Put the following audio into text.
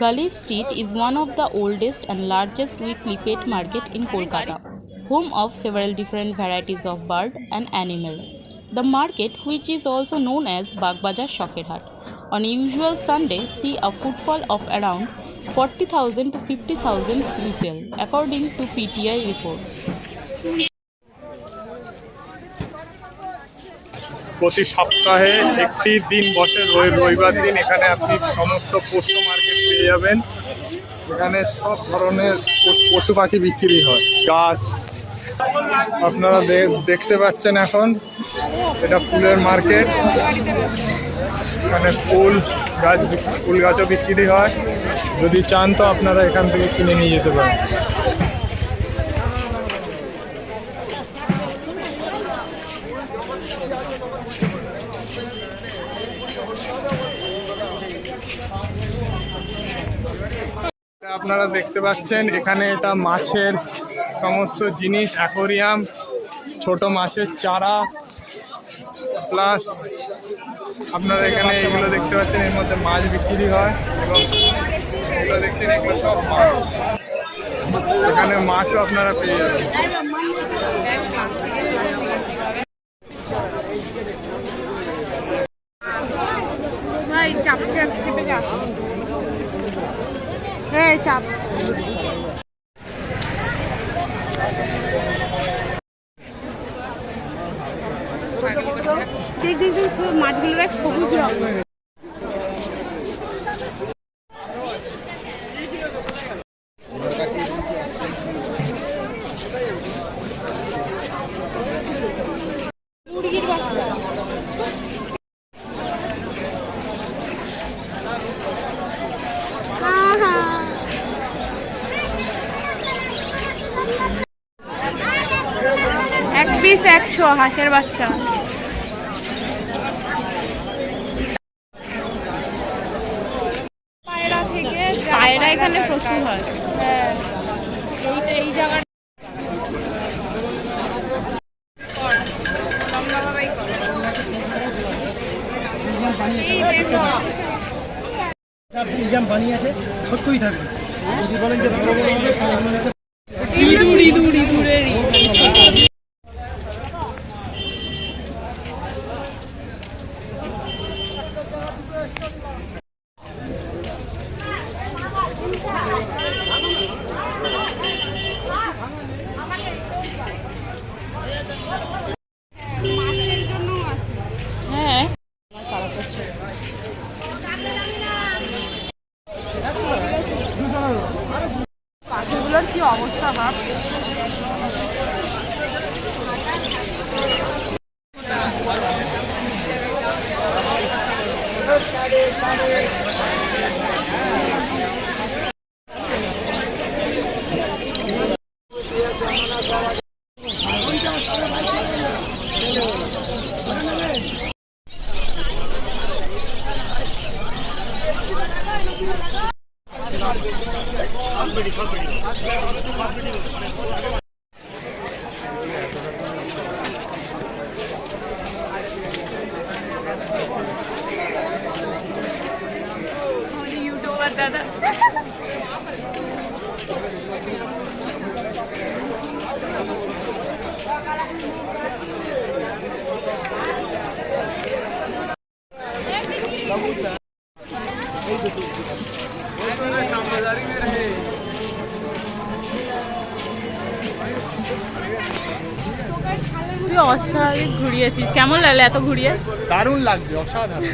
Galiff Street is one of the oldest and largest weekly pet market in Kolkata, home of several different varieties of bird and animal. The market, which is also known as Baghbazar Sakher Haat, on a usual Sunday see a footfall of around 40,000 to 50,000 people, according to PTI report. প্রতি সপ্তাহে একটি দিন বসে রবিবার দিন। এখানে আপনি সমস্ত পশু মার্কেট পেয়ে যাবেন। এখানে সব ধরনের পশু পাখি বিক্রি হয়। গাছ আপনারা দেখতে পাচ্ছেন, এখন এটা ফুলের মার্কেট। এখানে ফুল গাছও বিক্রি হয়। যদি চান তো আপনারা এখান থেকে কিনে নিয়ে যেতে পারেন। আপনারা দেখতে পাচ্ছেন এখানে এটা মাছের সমস্ত জিনিস, অ্যাকোরিয়াম, ছোট মাছের চারা, প্লাস আপনারা এখানে এগুলো দেখতে পাচ্ছেন, এর মধ্যে মাছ বিক্রি হয়। এবং এগুলো দেখছেন, এগুলো সব মাছ। এখানে মাছও আপনারা পেয়ে যাবেন। চাপ দেখ দেখ দেখ মাছগুলো দেখ, সবুজ রঙ। মুরগির বাচ্চা। এক পিস 100 হাঁসের বাচ্চা। পায়রা এখানে প্রচুর হয়। এই জায়গাটা পানি আছে, সত্যই থাকবে। যদি বলেন যে হ্যাঁ, পাখিগুলোর কি অবস্থা ভাব। यूट्यूबर दादा তুই অস্বাভাবিক ঘুরিয়েছিস। কেমন লাগলো এত ঘুরিয়ে? দারুণ লাগবে, অসাধারণ।